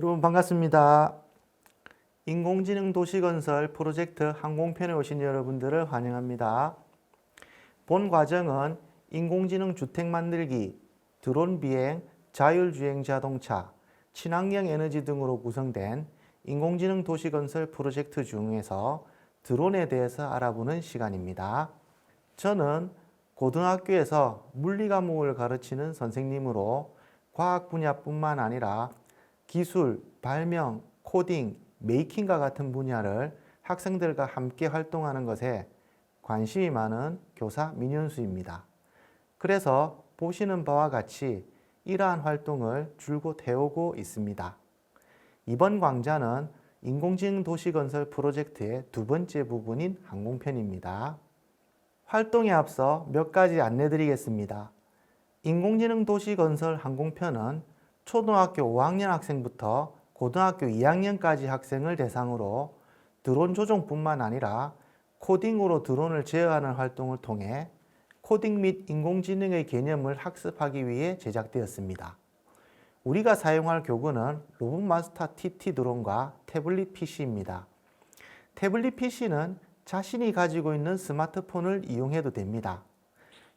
여러분 반갑습니다. 인공지능 도시건설 프로젝트 항공편에 오신 여러분들을 환영합니다. 본 과정은 인공지능 주택 만들기, 드론 비행, 자율주행 자동차, 친환경 에너지 등으로 구성된 인공지능 도시건설 프로젝트 중에서 드론에 대해서 알아보는 시간입니다. 저는 고등학교에서 물리 과목을 가르치는 선생님으로 과학 분야뿐만 아니라 기술, 발명, 코딩, 메이킹과 같은 분야를 학생들과 함께 활동하는 것에 관심이 많은 교사 민현수입니다. 그래서 보시는 바와 같이 이러한 활동을 줄곧 해오고 있습니다. 이번 강좌는 인공지능 도시건설 프로젝트의 두 번째 부분인 항공편입니다. 활동에 앞서 몇 가지 안내드리겠습니다. 인공지능 도시건설 항공편은 초등학교 5학년 학생부터 고등학교 2학년까지 학생을 대상으로 드론 조종뿐만 아니라 코딩으로 드론을 제어하는 활동을 통해 코딩 및 인공지능의 개념을 학습하기 위해 제작되었습니다. 우리가 사용할 교구는 로봇마스터 TT 드론과 태블릿 PC입니다. 태블릿 PC는 자신이 가지고 있는 스마트폰을 이용해도 됩니다.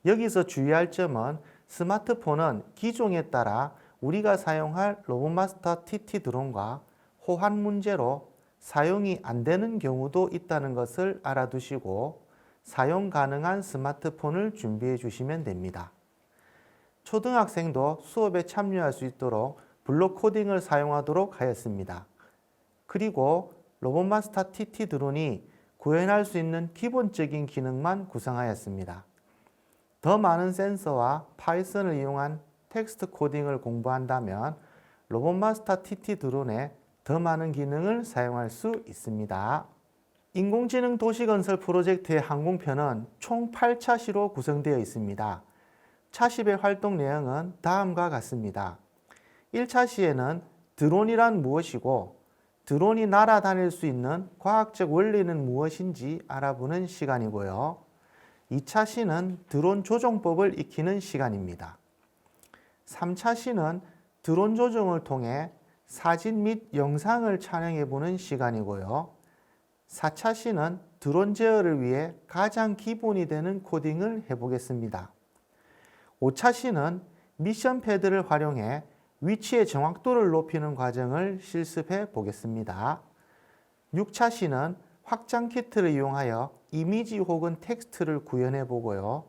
여기서 주의할 점은 스마트폰은 기종에 따라 우리가 사용할 로봇마스터 TT 드론과 호환 문제로 사용이 안 되는 경우도 있다는 것을 알아두시고 사용 가능한 스마트폰을 준비해 주시면 됩니다. 초등학생도 수업에 참여할 수 있도록 블록 코딩을 사용하도록 하였습니다. 그리고 로봇마스터 TT 드론이 구현할 수 있는 기본적인 기능만 구성하였습니다. 더 많은 센서와 파이썬을 이용한 텍스트 코딩을 공부한다면 로봇마스터 TT 드론에 더 많은 기능을 사용할 수 있습니다. 인공지능 도시건설 프로젝트의 항공편은 총 8차시로 구성되어 있습니다. 차시의 활동 내용은 다음과 같습니다. 1차시에는 드론이란 무엇이고 드론이 날아다닐 수 있는 과학적 원리는 무엇인지 알아보는 시간이고요. 2차시는 드론 조종법을 익히는 시간입니다. 3차시는 드론 조종을 통해 사진 및 영상을 촬영해 보는 시간이고요. 4차시는 드론 제어를 위해 가장 기본이 되는 코딩을 해보겠습니다. 5차시는 미션 패드를 활용해 위치의 정확도를 높이는 과정을 실습해 보겠습니다. 6차시는 확장 키트를 이용하여 이미지 혹은 텍스트를 구현해 보고요.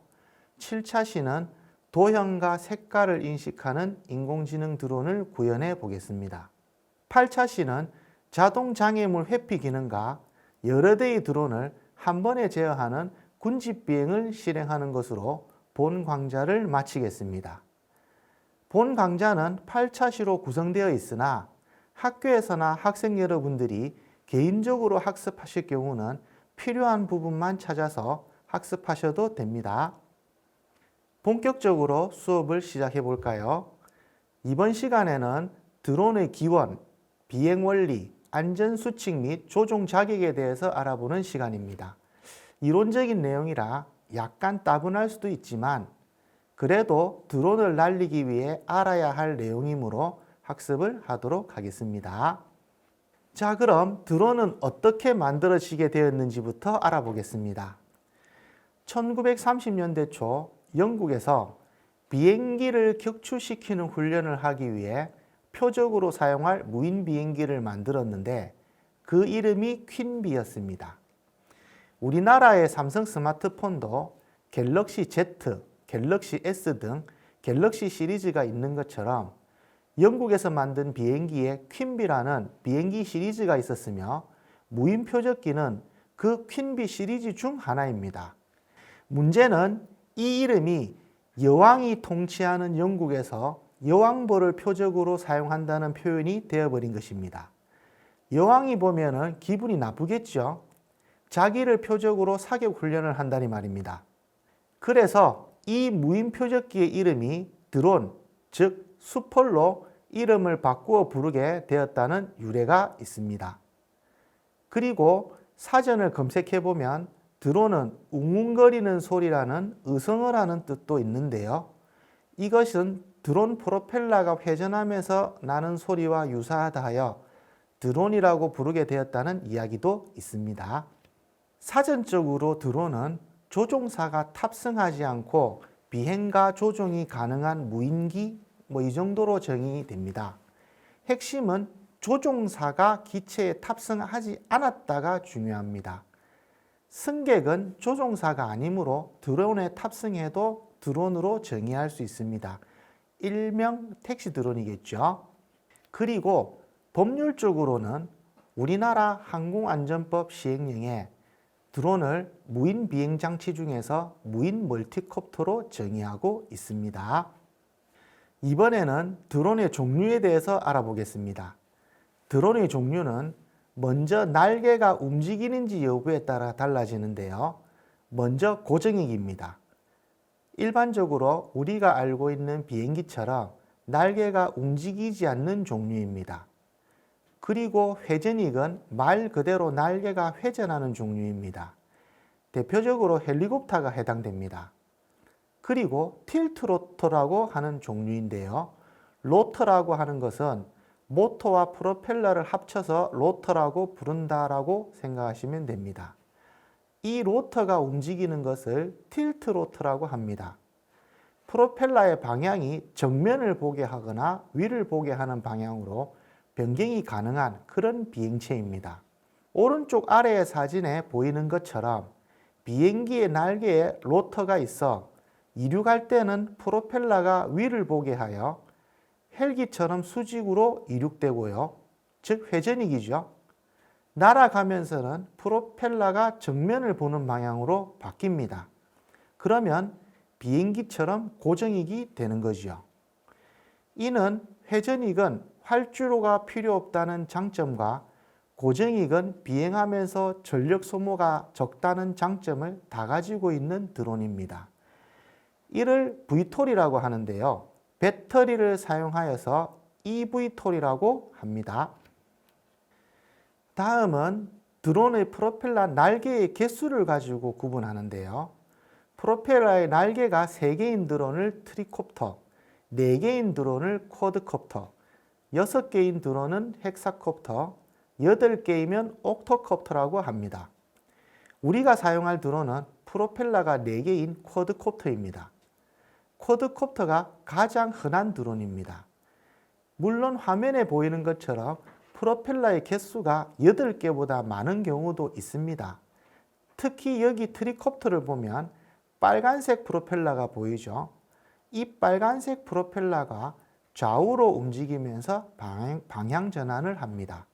7차시는 도형과 색깔을 인식하는 인공지능 드론을 구현해 보겠습니다. 8차시는 자동 장애물 회피 기능과 여러 대의 드론을 한 번에 제어하는 군집 비행을 실행하는 것으로 본 강좌를 마치겠습니다. 본 강좌는 8차시로 구성되어 있으나 학교에서나 학생 여러분들이 개인적으로 학습하실 경우는 필요한 부분만 찾아서 학습하셔도 됩니다. 본격적으로 수업을 시작해 볼까요? 이번 시간에는 드론의 기원, 비행 원리, 안전 수칙 및 조종 자격에 대해서 알아보는 시간입니다. 이론적인 내용이라 약간 따분할 수도 있지만 그래도 드론을 날리기 위해 알아야 할 내용이므로 학습을 하도록 하겠습니다. 자, 그럼 드론은 어떻게 만들어지게 되었는지부터 알아보겠습니다. 1930년대 초 영국에서 비행기를 격추시키는 훈련을 하기 위해 표적으로 사용할 무인 비행기를 만들었는데 그 이름이 퀸비였습니다. 우리나라의 삼성 스마트폰도 갤럭시 Z, 갤럭시 S 등 갤럭시 시리즈가 있는 것처럼 영국에서 만든 비행기에 퀸비라는 비행기 시리즈가 있었으며 무인 표적기는 그 퀸비 시리즈 중 하나입니다. 문제는 이 이름이 여왕이 통치하는 영국에서 여왕벌을 표적으로 사용한다는 표현이 되어버린 것입니다. 여왕이 보면은 기분이 나쁘겠죠. 자기를 표적으로 사격 훈련을 한다니 말입니다. 그래서 이 무인 표적기의 이름이 드론, 즉 수폴로 이름을 바꾸어 부르게 되었다는 유래가 있습니다. 그리고 사전을 검색해 보면 드론은 웅웅거리는 소리라는 의성어라는 뜻도 있는데요. 이것은 드론 프로펠러가 회전하면서 나는 소리와 유사하다 하여 드론이라고 부르게 되었다는 이야기도 있습니다. 사전적으로 드론은 조종사가 탑승하지 않고 비행과 조종이 가능한 무인기 이 정도로 정의됩니다. 핵심은 조종사가 기체에 탑승하지 않았다가 중요합니다. 승객은 조종사가 아니므로 드론에 탑승해도 드론으로 정의할 수 있습니다. 일명 택시 드론이겠죠. 그리고 법률적으로는 우리나라 항공안전법 시행령에 드론을 무인 비행 장치 중에서 무인 멀티콥터로 정의하고 있습니다. 이번에는 드론의 종류에 대해서 알아보겠습니다. 드론의 종류는 먼저 날개가 움직이는지 여부에 따라 달라지는데요. 먼저 고정익입니다. 일반적으로 우리가 알고 있는 비행기처럼 날개가 움직이지 않는 종류입니다. 그리고 회전익은 말 그대로 날개가 회전하는 종류입니다. 대표적으로 헬리콥터가 해당됩니다. 그리고 틸트 로터라고 하는 종류인데요. 로터라고 하는 것은 모터와 프로펠러를 합쳐서 로터라고 부른다라고 생각하시면 됩니다. 이 로터가 움직이는 것을 틸트 로터라고 합니다. 프로펠러의 방향이 정면을 보게 하거나 위를 보게 하는 방향으로 변경이 가능한 그런 비행체입니다. 오른쪽 아래의 사진에 보이는 것처럼 비행기의 날개에 로터가 있어 이륙할 때는 프로펠러가 위를 보게 하여 헬기처럼 수직으로 이륙되고요. 즉 회전익이죠. 날아가면서는 프로펠러가 정면을 보는 방향으로 바뀝니다. 그러면 비행기처럼 고정익이 되는 거죠. 이는 회전익은 활주로가 필요 없다는 장점과 고정익은 비행하면서 전력 소모가 적다는 장점을 다 가지고 있는 드론입니다. 이를 VTOL이라고 하는데요. 배터리를 사용하여서 eVTOL이라고 합니다. 다음은 드론의 프로펠러 날개의 개수를 가지고 구분하는데요. 프로펠러의 날개가 3개인 드론을 트리콥터, 4개인 드론을 쿼드콥터, 6개인 드론은 헥사콥터, 8개이면 옥토콥터라고 합니다. 우리가 사용할 드론은 프로펠러가 4개인 쿼드콥터입니다. 쿼드콥터가 가장 흔한 드론입니다. 물론 화면에 보이는 것처럼 프로펠러의 개수가 8개보다 많은 경우도 있습니다. 특히 여기 트리콥터를 보면 빨간색 프로펠러가 보이죠? 이 빨간색 프로펠러가 좌우로 움직이면서 방향 전환을 합니다.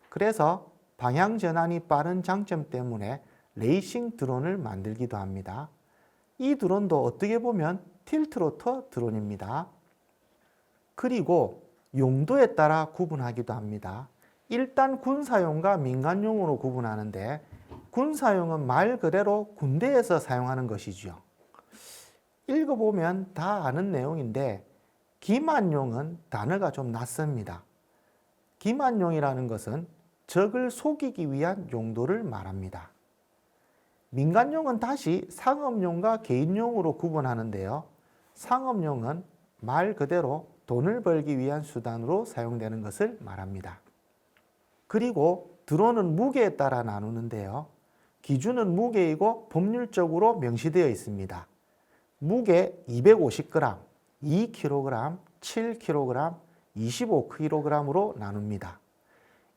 그래서 방향 전환이 빠른 장점 때문에 레이싱 드론을 만들기도 합니다. 이 드론도 어떻게 보면 틸트 로터 드론입니다. 그리고 용도에 따라 구분하기도 합니다. 일단 군사용과 민간용으로 구분하는데 군사용은 말 그대로 군대에서 사용하는 것이죠. 읽어보면 다 아는 내용인데 기만용은 단어가 좀 낯섭니다. 기만용이라는 것은 적을 속이기 위한 용도를 말합니다. 민간용은 다시 상업용과 개인용으로 구분하는데요. 상업용은 말 그대로 돈을 벌기 위한 수단으로 사용되는 것을 말합니다. 그리고 드론은 무게에 따라 나누는데요. 기준은 무게이고 법률적으로 명시되어 있습니다. 무게 250g, 2kg, 7kg, 25kg으로 나눕니다.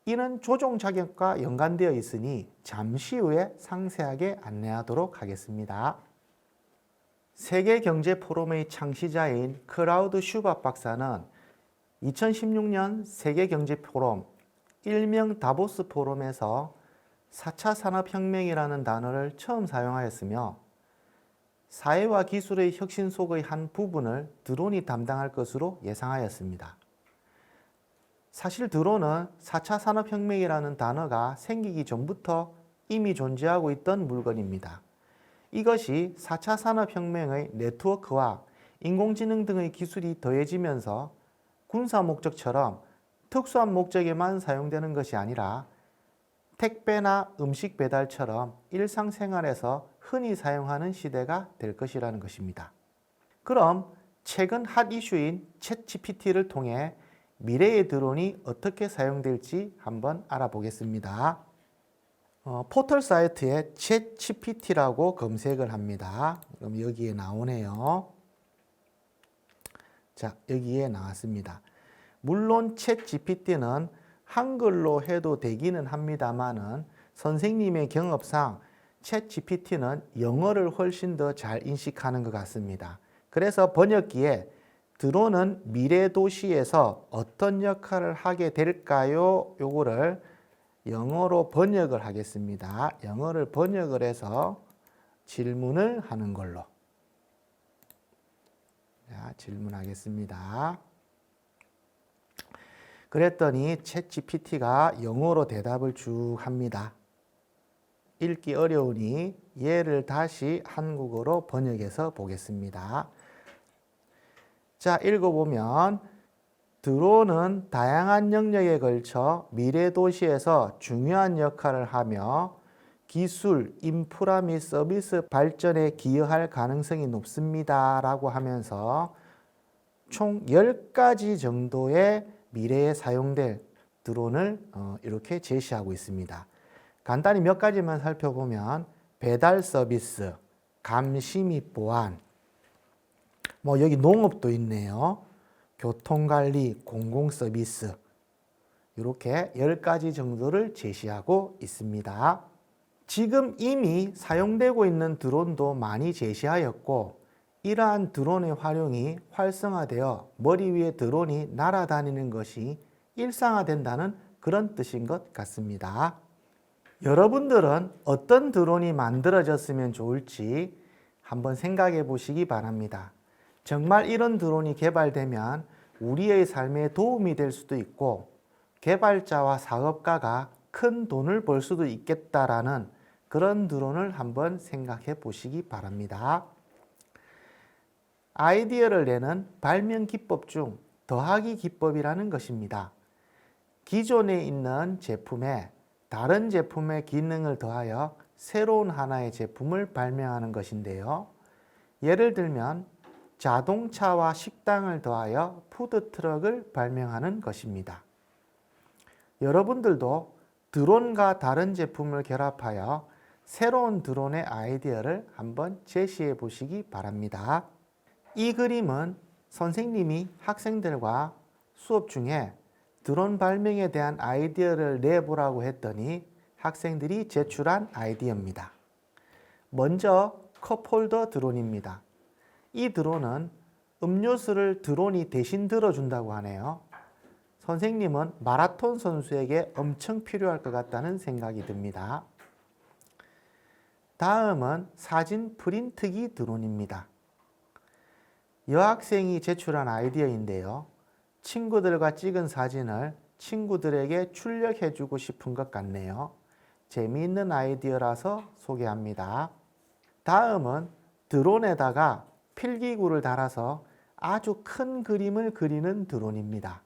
이는 조종 자격과 연관되어 있으니 잠시 후에 상세하게 안내하도록 하겠습니다. 세계경제 포럼의 창시자인 클라우드 슈밥 박사는 2016년 세계경제 포럼, 일명 다보스 포럼에서 4차 산업혁명이라는 단어를 처음 사용하였으며 사회와 기술의 혁신 속의 한 부분을 드론이 담당할 것으로 예상하였습니다. 사실 드론은 4차 산업혁명이라는 단어가 생기기 전부터 이미 존재하고 있던 물건입니다. 이것이 4차 산업혁명의 네트워크와 인공지능 등의 기술이 더해지면서 군사 목적처럼 특수한 목적에만 사용되는 것이 아니라 택배나 음식 배달처럼 일상생활에서 흔히 사용하는 시대가 될 것이라는 것입니다. 그럼 최근 핫 이슈인 챗GPT를 통해 미래의 드론이 어떻게 사용될지 한번 알아보겠습니다. 포털 사이트에 챗GPT라고 검색을 합니다. 그럼 여기에 나오네요. 자, 여기에 나왔습니다. 물론 챗GPT는 한글로 해도 되기는 합니다만은 선생님의 경험상 챗GPT는 영어를 훨씬 더 잘 인식하는 것 같습니다. 그래서 번역기에 드론은 미래 도시에서 어떤 역할을 하게 될까요? 요거를 영어로 번역을 하겠습니다. 영어를 번역을 해서 질문을 하는 걸로. 자, 질문하겠습니다. 그랬더니 챗GPT가 영어로 대답을 쭉 합니다. 읽기 어려우니 얘를 다시 한국어로 번역해서 보겠습니다. 자, 읽어보면 드론은 다양한 영역에 걸쳐 미래 도시에서 중요한 역할을 하며 기술, 인프라 및 서비스 발전에 기여할 가능성이 높습니다. 라고 하면서 총 10가지 정도의 미래에 사용될 드론을 이렇게 제시하고 있습니다. 간단히 몇 가지만 살펴보면 배달 서비스, 감시 및 보안, 여기 농업도 있네요. 교통관리, 공공서비스 이렇게 10가지 정도를 제시하고 있습니다. 지금 이미 사용되고 있는 드론도 많이 제시하였고 이러한 드론의 활용이 활성화되어 머리 위에 드론이 날아다니는 것이 일상화된다는 그런 뜻인 것 같습니다. 여러분들은 어떤 드론이 만들어졌으면 좋을지 한번 생각해 보시기 바랍니다. 정말 이런 드론이 개발되면 우리의 삶에 도움이 될 수도 있고 개발자와 사업가가 큰 돈을 벌 수도 있겠다라는 그런 드론을 한번 생각해 보시기 바랍니다. 아이디어를 내는 발명 기법 중 더하기 기법이라는 것입니다. 기존에 있는 제품에 다른 제품의 기능을 더하여 새로운 하나의 제품을 발명하는 것인데요. 예를 들면 자동차와 식당을 더하여 푸드트럭을 발명하는 것입니다. 여러분들도 드론과 다른 제품을 결합하여 새로운 드론의 아이디어를 한번 제시해 보시기 바랍니다. 이 그림은 선생님이 학생들과 수업 중에 드론 발명에 대한 아이디어를 내보라고 했더니 학생들이 제출한 아이디어입니다. 먼저 컵홀더 드론입니다. 이 드론은 음료수를 드론이 대신 들어준다고 하네요. 선생님은 마라톤 선수에게 엄청 필요할 것 같다는 생각이 듭니다. 다음은 사진 프린트기 드론입니다. 여학생이 제출한 아이디어인데요. 친구들과 찍은 사진을 친구들에게 출력해주고 싶은 것 같네요. 재미있는 아이디어라서 소개합니다. 다음은 드론에다가 필기구를 달아서 아주 큰 그림을 그리는 드론입니다.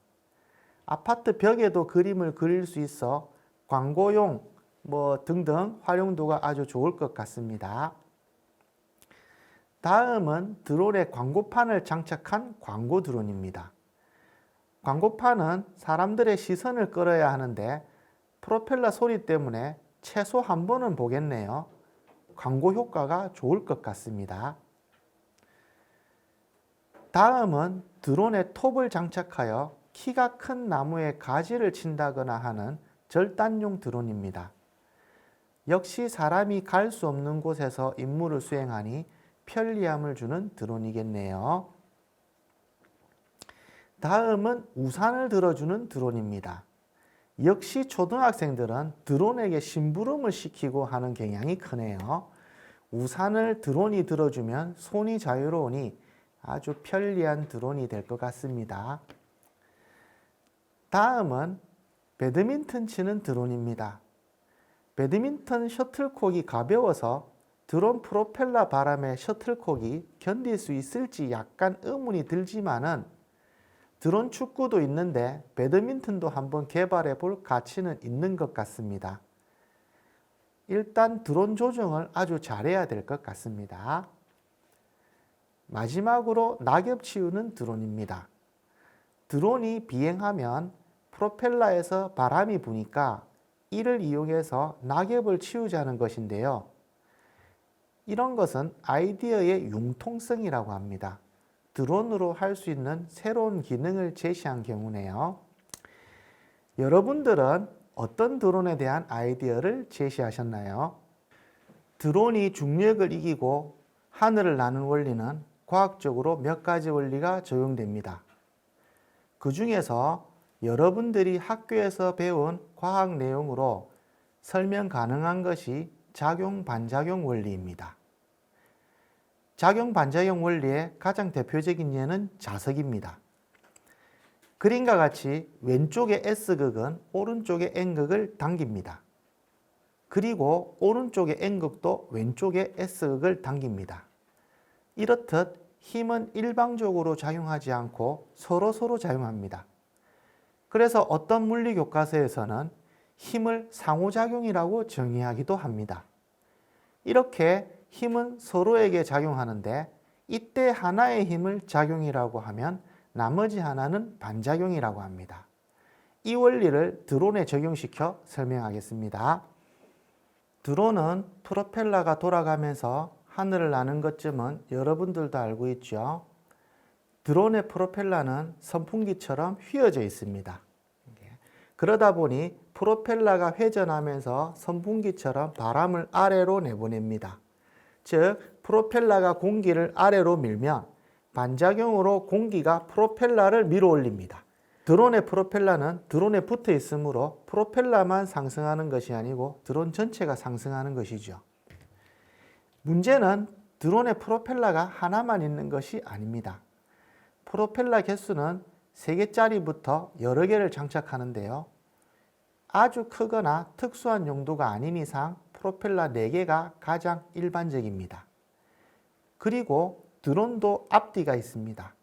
아파트 벽에도 그림을 그릴 수 있어 광고용 등등 활용도가 아주 좋을 것 같습니다. 다음은 드론에 광고판을 장착한 광고 드론입니다. 광고판은 사람들의 시선을 끌어야 하는데 프로펠러 소리 때문에 최소 한 번은 보겠네요. 광고 효과가 좋을 것 같습니다. 다음은 드론에 톱을 장착하여 키가 큰 나무에 가지를 친다거나 하는 절단용 드론입니다. 역시 사람이 갈 수 없는 곳에서 임무를 수행하니 편리함을 주는 드론이겠네요. 다음은 우산을 들어주는 드론입니다. 역시 초등학생들은 드론에게 심부름을 시키고 하는 경향이 크네요. 우산을 드론이 들어주면 손이 자유로우니 아주 편리한 드론이 될 것 같습니다. 다음은 배드민턴 치는 드론입니다. 배드민턴 셔틀콕이 가벼워서 드론 프로펠러 바람에 셔틀콕이 견딜 수 있을지 약간 의문이 들지만은 드론 축구도 있는데 배드민턴도 한번 개발해 볼 가치는 있는 것 같습니다. 일단 드론 조정을 아주 잘해야 될 것 같습니다. 마지막으로 낙엽 치우는 드론입니다. 드론이 비행하면 프로펠러에서 바람이 부니까 이를 이용해서 낙엽을 치우자는 것인데요. 이런 것은 아이디어의 융통성이라고 합니다. 드론으로 할 수 있는 새로운 기능을 제시한 경우네요. 여러분들은 어떤 드론에 대한 아이디어를 제시하셨나요? 드론이 중력을 이기고 하늘을 나는 원리는 과학적으로 몇 가지 원리가 적용됩니다. 그 중에서 여러분들이 학교에서 배운 과학 내용으로 설명 가능한 것이 작용-반작용 원리입니다. 작용-반작용 원리의 가장 대표적인 예는 자석입니다. 그림과 같이 왼쪽의 S극은 오른쪽의 N극을 당깁니다. 그리고 오른쪽의 N극도 왼쪽의 S극을 당깁니다. 이렇듯 힘은 일방적으로 작용하지 않고 서로 작용합니다. 그래서 어떤 물리 교과서에서는 힘을 상호작용이라고 정의하기도 합니다. 이렇게 힘은 서로에게 작용하는데 이때 하나의 힘을 작용이라고 하면 나머지 하나는 반작용이라고 합니다. 이 원리를 드론에 적용시켜 설명하겠습니다. 드론은 프로펠러가 돌아가면서 하늘을 나는 것쯤은 여러분들도 알고 있죠. 드론의 프로펠러는 선풍기처럼 휘어져 있습니다. 그러다 보니 프로펠러가 회전하면서 선풍기처럼 바람을 아래로 내보냅니다. 즉, 프로펠러가 공기를 아래로 밀면 반작용으로 공기가 프로펠러를 밀어 올립니다. 드론의 프로펠러는 드론에 붙어 있으므로 프로펠러만 상승하는 것이 아니고 드론 전체가 상승하는 것이죠. 문제는 드론의 프로펠러가 하나만 있는 것이 아닙니다. 프로펠러 개수는 3개짜리부터 여러 개를 장착하는데요. 아주 크거나 특수한 용도가 아닌 이상 프로펠러 4개가 가장 일반적입니다. 그리고 드론도 앞뒤가 있습니다.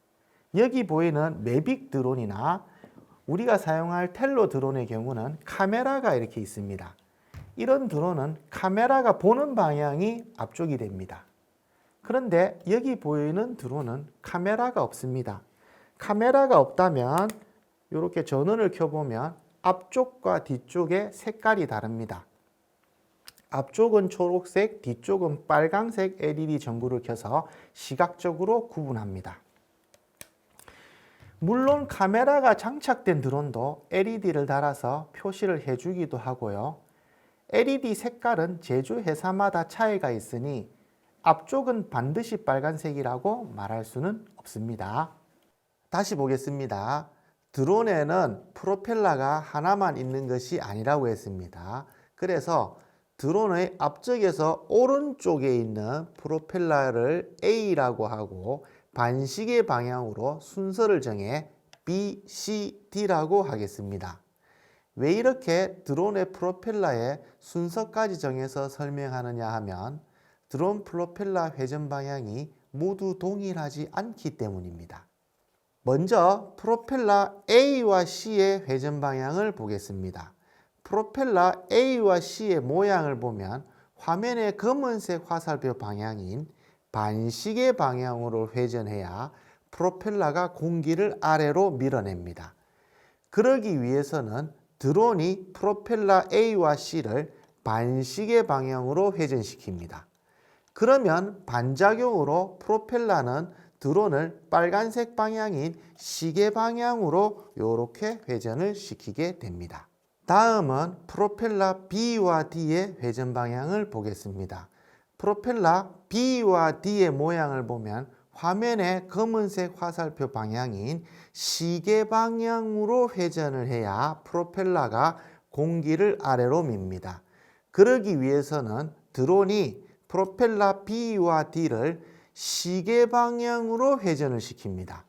여기 보이는 매빅 드론이나 우리가 사용할 텔로 드론의 경우는 카메라가 이렇게 있습니다. 이런 드론은 카메라가 보는 방향이 앞쪽이 됩니다. 그런데 여기 보이는 드론은 카메라가 없습니다. 카메라가 없다면 이렇게 전원을 켜보면 앞쪽과 뒤쪽의 색깔이 다릅니다. 앞쪽은 초록색, 뒤쪽은 빨강색 LED 전구를 켜서 시각적으로 구분합니다. 물론 카메라가 장착된 드론도 LED를 달아서 표시를 해주기도 하고요. LED 색깔은 제조회사마다 차이가 있으니 앞쪽은 반드시 빨간색이라고 말할 수는 없습니다. 다시 보겠습니다. 드론에는 프로펠러가 하나만 있는 것이 아니라고 했습니다. 그래서 드론의 앞쪽에서 오른쪽에 있는 프로펠러를 A라고 하고 반시계 방향으로 순서를 정해 B, C, D라고 하겠습니다. 왜 이렇게 드론의 프로펠러의 순서까지 정해서 설명하느냐 하면 드론 프로펠러 회전 방향이 모두 동일하지 않기 때문입니다. 먼저 프로펠러 A와 C의 회전 방향을 보겠습니다. 프로펠러 A와 C의 모양을 보면 화면의 검은색 화살표 방향인 반시계 방향으로 회전해야 프로펠러가 공기를 아래로 밀어냅니다. 그러기 위해서는 드론이 프로펠러 A와 C를 반시계 방향으로 회전시킵니다. 그러면 반작용으로 프로펠러는 드론을 빨간색 방향인 시계 방향으로 이렇게 회전을 시키게 됩니다. 다음은 프로펠러 B와 D의 회전 방향을 보겠습니다. 프로펠러 B와 D의 모양을 보면 화면의 검은색 화살표 방향인 시계 방향으로 회전을 해야 프로펠러가 공기를 아래로 밉니다. 그러기 위해서는 드론이 프로펠러 B와 D를 시계 방향으로 회전을 시킵니다.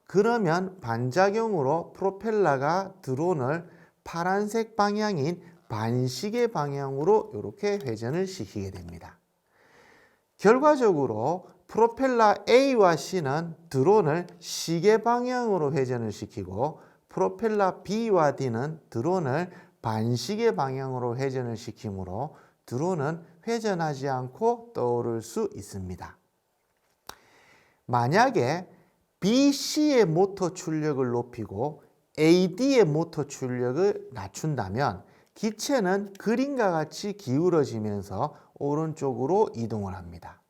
그러면 반작용으로 프로펠러가 드론을 파란색 방향인 반시계 방향으로 이렇게 회전을 시키게 됩니다. 결과적으로 프로펠러 A와 C는 드론을 시계 방향으로 회전을 시키고 프로펠러 B와 D는 드론을 반시계 방향으로 회전을 시키므로 드론은 회전하지 않고 떠오를 수 있습니다. 만약에 BC의 모터 출력을 높이고 AD의 모터 출력을 낮춘다면 기체는 그림과 같이 기울어지면서 오른쪽으로 이동을 합니다.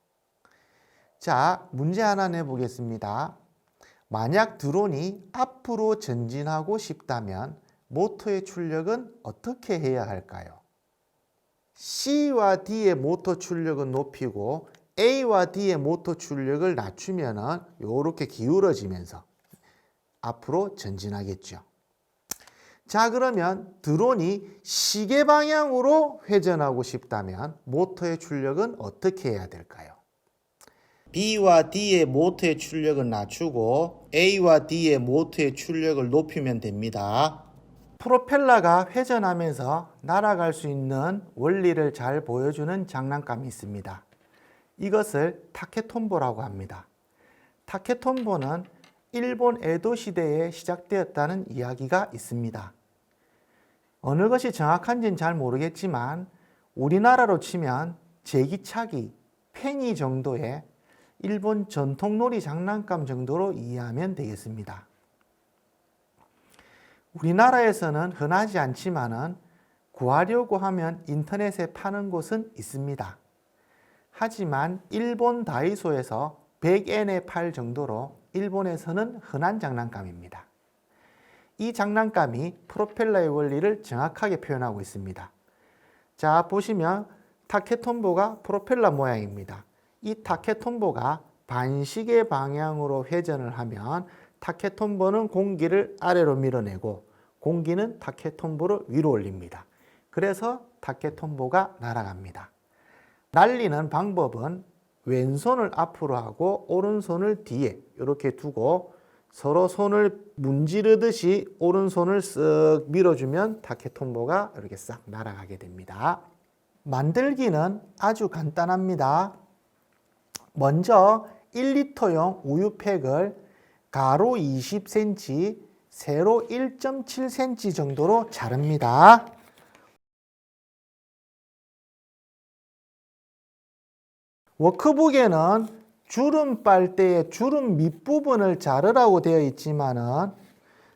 자, 문제 하나 내보겠습니다. 만약 드론이 앞으로 전진하고 싶다면 모터의 출력은 어떻게 해야 할까요? C와 D의 모터 출력은 높이고 A와 D의 모터 출력을 낮추면은 이렇게 기울어지면서 앞으로 전진하겠죠. 자, 그러면 드론이 시계 방향으로 회전하고 싶다면 모터의 출력은 어떻게 해야 될까요? B와 D의 모터의 출력을 낮추고 A와 D의 모터의 출력을 높이면 됩니다. 프로펠러가 회전하면서 날아갈 수 있는 원리를 잘 보여주는 장난감이 있습니다. 이것을 타케톤보라고 합니다. 타케톤보는 일본 에도 시대에 시작되었다는 이야기가 있습니다. 어느 것이 정확한지는 잘 모르겠지만 우리나라로 치면 제기차기, 팽이 정도의 일본 전통놀이 장난감 정도로 이해하면 되겠습니다. 우리나라에서는 흔하지 않지만은 구하려고 하면 인터넷에 파는 곳은 있습니다. 하지만 일본 다이소에서 100엔에 팔 정도로 일본에서는 흔한 장난감입니다. 이 장난감이 프로펠러의 원리를 정확하게 표현하고 있습니다. 자, 보시면 타케톤보가 프로펠러 모양입니다. 이 타케톤보가 반시계 방향으로 회전을 하면 타케톤보는 공기를 아래로 밀어내고 공기는 타케톤보를 위로 올립니다. 그래서 타케톤보가 날아갑니다. 날리는 방법은 왼손을 앞으로 하고 오른손을 뒤에 이렇게 두고 서로 손을 문지르듯이 오른손을 쓱 밀어주면 타케톤보가 이렇게 싹 날아가게 됩니다. 만들기는 아주 간단합니다. 먼저 1리터용 우유팩을 가로 20cm, 세로 1.7cm 정도로 자릅니다. 워크북에는 주름 빨대의 주름 밑부분을 자르라고 되어 있지만은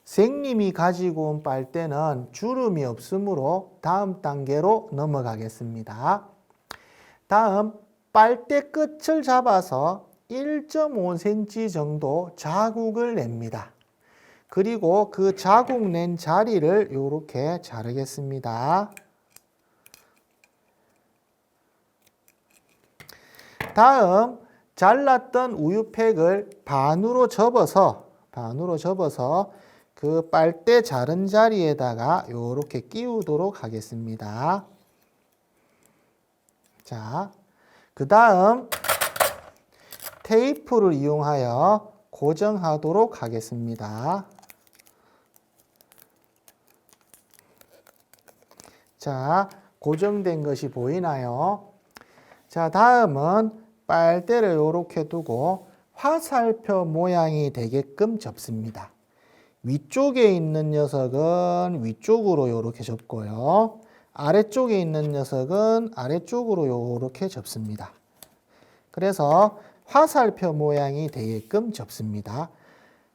선생님이 가지고 온 빨대는 주름이 없으므로 다음 단계로 넘어가겠습니다. 다음 빨대 끝을 잡아서 1.5cm 정도 자국을 냅니다. 그리고 그 자국 낸 자리를 이렇게 자르겠습니다. 다음 잘랐던 우유팩을 반으로 접어서 그 빨대 자른 자리에다가 이렇게 끼우도록 하겠습니다. 자, 그 다음 테이프를 이용하여 고정하도록 하겠습니다. 자, 고정된 것이 보이나요? 자, 다음은 빨대를 이렇게 두고 화살표 모양이 되게끔 접습니다. 위쪽에 있는 녀석은 위쪽으로 이렇게 접고요. 아래쪽에 있는 녀석은 아래쪽으로 이렇게 접습니다. 그래서 화살표 모양이 되게끔 접습니다.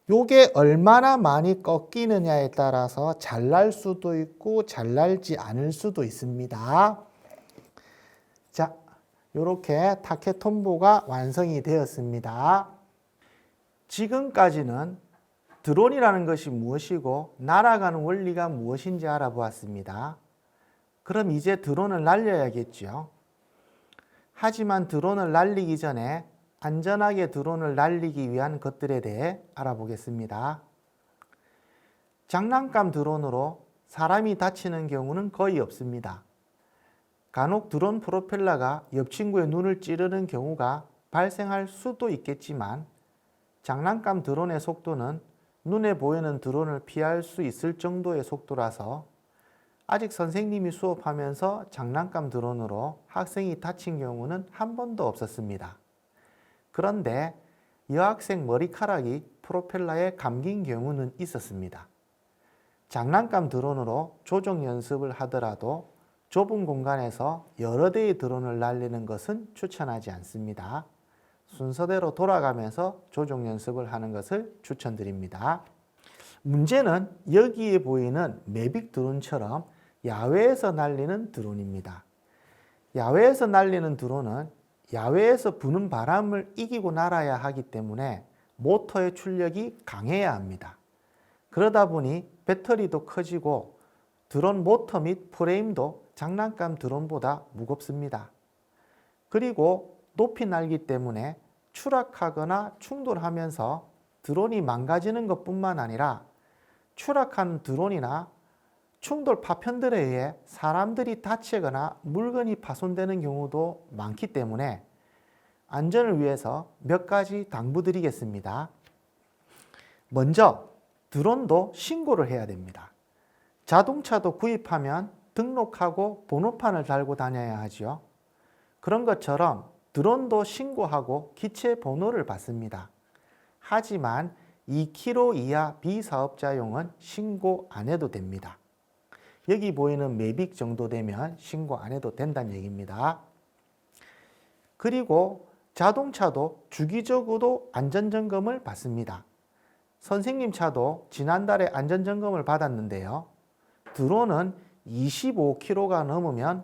요게 얼마나 많이 꺾이느냐에 따라서 잘 날 수도 있고 잘 날지 않을 수도 있습니다. 자, 이렇게 타케톤보가 완성이 되었습니다. 지금까지는 드론이라는 것이 무엇이고 날아가는 원리가 무엇인지 알아보았습니다. 그럼 이제 드론을 날려야겠죠. 하지만 드론을 날리기 전에 안전하게 드론을 날리기 위한 것들에 대해 알아보겠습니다. 장난감 드론으로 사람이 다치는 경우는 거의 없습니다. 간혹 드론 프로펠러가 옆 친구의 눈을 찌르는 경우가 발생할 수도 있겠지만 장난감 드론의 속도는 눈에 보이는 드론을 피할 수 있을 정도의 속도라서 아직 선생님이 수업하면서 장난감 드론으로 학생이 다친 경우는 한 번도 없었습니다. 그런데 여학생 머리카락이 프로펠러에 감긴 경우는 있었습니다. 장난감 드론으로 조종 연습을 하더라도 좁은 공간에서 여러 대의 드론을 날리는 것은 추천하지 않습니다. 순서대로 돌아가면서 조종 연습을 하는 것을 추천드립니다. 문제는 여기에 보이는 매빅 드론처럼 야외에서 날리는 드론입니다. 야외에서 날리는 드론은 야외에서 부는 바람을 이기고 날아야 하기 때문에 모터의 출력이 강해야 합니다. 그러다 보니 배터리도 커지고 드론 모터 및 프레임도 장난감 드론보다 무겁습니다. 그리고 높이 날기 때문에 추락하거나 충돌하면서 드론이 망가지는 것뿐만 아니라 추락한 드론이나 충돌 파편들에 의해 사람들이 다치거나 물건이 파손되는 경우도 많기 때문에 안전을 위해서 몇 가지 당부드리겠습니다. 먼저 드론도 신고를 해야 됩니다. 자동차도 구입하면 등록하고 번호판을 달고 다녀야 하죠. 그런 것처럼 드론도 신고하고 기체 번호를 받습니다. 하지만 2km 이하 비사업자용은 신고 안 해도 됩니다. 여기 보이는 매빅 정도 되면 신고 안 해도 된다는 얘기입니다. 그리고 자동차도 주기적으로 안전점검을 받습니다. 선생님 차도 지난달에 안전점검을 받았는데요. 드론은 25kg가 넘으면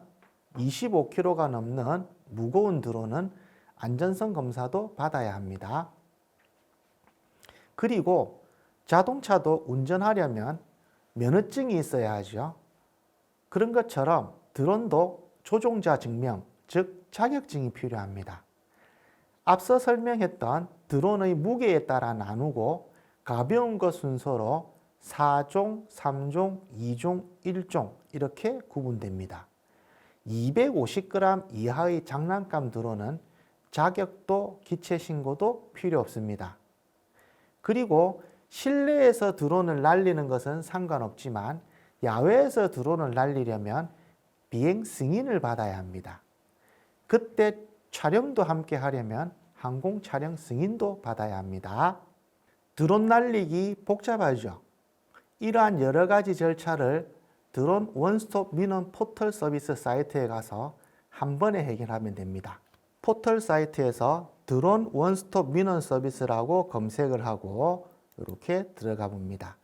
25kg가 넘는 무거운 드론은 안전성 검사도 받아야 합니다. 그리고 자동차도 운전하려면 면허증이 있어야 하죠. 그런 것처럼 드론도 조종자 증명, 즉 자격증이 필요합니다. 앞서 설명했던 드론의 무게에 따라 나누고 가벼운 것 순서로 4종, 3종, 2종, 1종 이렇게 구분됩니다. 250g 이하의 장난감 드론은 자격도 기체 신고도 필요 없습니다. 그리고 실내에서 드론을 날리는 것은 상관없지만 야외에서 드론을 날리려면 비행 승인을 받아야 합니다. 그때 촬영도 함께 하려면 항공 촬영 승인도 받아야 합니다. 드론 날리기 복잡하죠. 이러한 여러 가지 절차를 드론 원스톱 민원 포털 서비스 사이트에 가서 한 번에 해결하면 됩니다. 포털 사이트에서 드론 원스톱 민원 서비스라고 검색을 하고 이렇게 들어가 봅니다.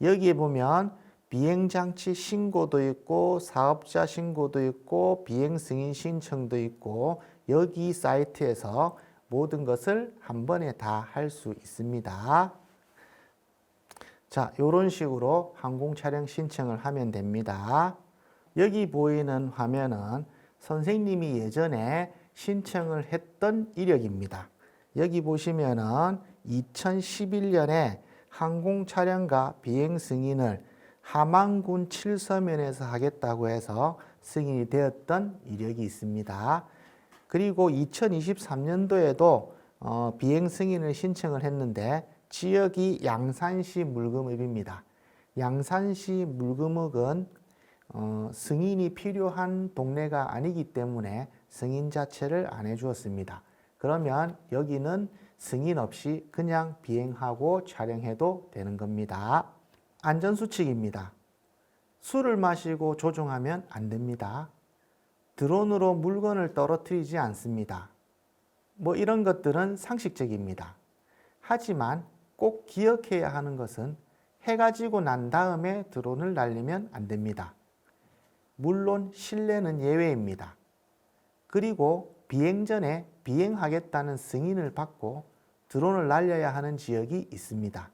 여기에 보면 비행장치 신고도 있고 사업자 신고도 있고 비행 승인 신청도 있고 여기 사이트에서 모든 것을 한 번에 다 할 수 있습니다. 자, 이런 식으로 항공 촬영 신청을 하면 됩니다. 여기 보이는 화면은 선생님이 예전에 신청을 했던 이력입니다. 여기 보시면은 2011년에 항공 촬영과 비행 승인을 함안군 7서면에서 하겠다고 해서 승인이 되었던 이력이 있습니다. 그리고 2023년도에도 비행 승인을 신청을 했는데 지역이 양산시 물금읍입니다. 양산시 물금읍은 승인이 필요한 동네가 아니기 때문에 승인 자체를 안 해주었습니다. 그러면 여기는 승인 없이 그냥 비행하고 촬영해도 되는 겁니다. 안전수칙입니다. 술을 마시고 조종하면 안 됩니다. 드론으로 물건을 떨어뜨리지 않습니다. 이런 것들은 상식적입니다. 하지만 꼭 기억해야 하는 것은 해가 지고 난 다음에 드론을 날리면 안 됩니다. 물론 실내는 예외입니다. 그리고 비행 전에 비행하겠다는 승인을 받고 드론을 날려야 하는 지역이 있습니다.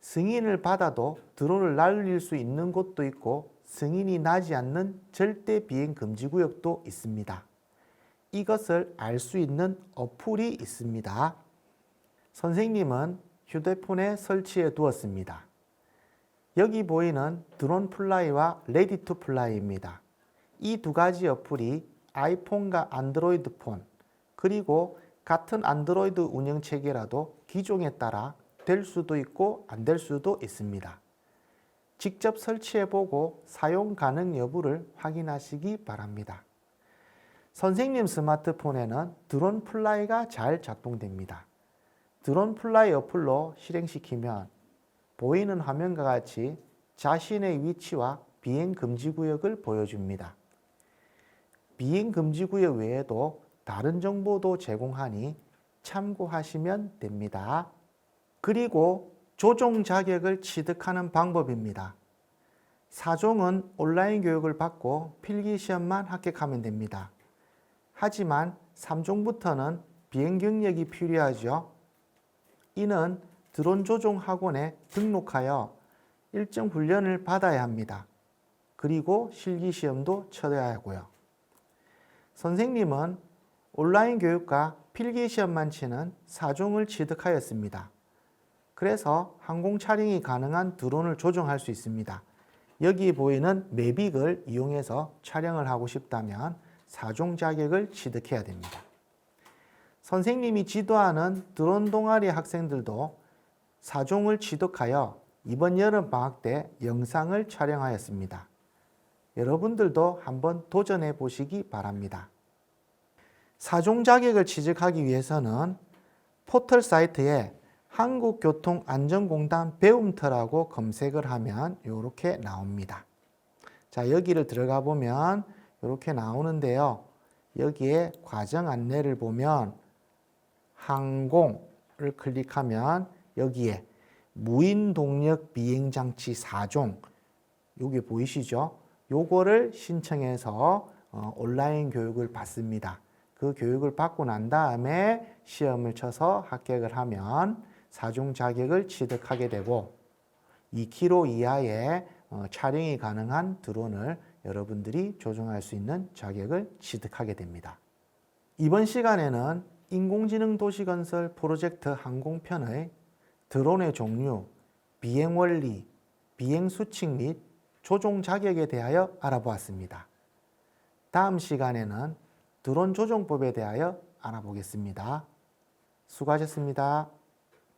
승인을 받아도 드론을 날릴 수 있는 곳도 있고 승인이 나지 않는 절대 비행 금지 구역도 있습니다. 이것을 알 수 있는 어플이 있습니다. 선생님은 휴대폰에 설치해 두었습니다. 여기 보이는 드론 플라이와 레디 투 플라이입니다. 이 두 가지 어플이 아이폰과 안드로이드 폰, 그리고 같은 안드로이드 운영체계라도 기종에 따라 될 수도 있고 안 될 수도 있습니다. 직접 설치해보고 사용 가능 여부를 확인하시기 바랍니다. 선생님 스마트폰에는 드론 플라이가 잘 작동됩니다. 드론 플라이 어플로 실행시키면 보이는 화면과 같이 자신의 위치와 비행 금지 구역을 보여줍니다. 비행 금지 구역 외에도 다른 정보도 제공하니 참고하시면 됩니다. 그리고 조종 자격을 취득하는 방법입니다. 4종은 온라인 교육을 받고 필기시험만 합격하면 됩니다. 하지만 3종부터는 비행 경력이 필요하죠. 이는 드론 조종 학원에 등록하여 일정 훈련을 받아야 합니다. 그리고 실기시험도 쳐야 하고요. 선생님은 온라인 교육과 필기시험만 치는 4종을 취득하였습니다. 그래서 항공 촬영이 가능한 드론을 조종할 수 있습니다. 여기 보이는 매빅을 이용해서 촬영을 하고 싶다면 4종 자격을 취득해야 됩니다. 선생님이 지도하는 드론 동아리 학생들도 4종을 취득하여 이번 여름방학 때 영상을 촬영하였습니다. 여러분들도 한번 도전해 보시기 바랍니다. 4종 자격을 취득하기 위해서는 포털 사이트에 한국교통안전공단 배움터라고 검색을 하면 이렇게 나옵니다. 자, 여기를 들어가 보면 이렇게 나오는데요. 여기에 과정 안내를 보면 항공을 클릭하면 여기에 무인동력 비행장치 4종 여기 보이시죠? 요거를 신청해서 온라인 교육을 받습니다. 그 교육을 받고 난 다음에 시험을 쳐서 합격을 하면 4종 자격을 취득하게 되고 2km 이하의 촬영이 가능한 드론을 여러분들이 조종할 수 있는 자격을 취득하게 됩니다. 이번 시간에는 인공지능 도시건설 프로젝트 항공편의 드론의 종류, 비행 원리, 비행 수칙 및 조종 자격에 대하여 알아보았습니다. 다음 시간에는 드론 조종법에 대하여 알아보겠습니다. 수고하셨습니다.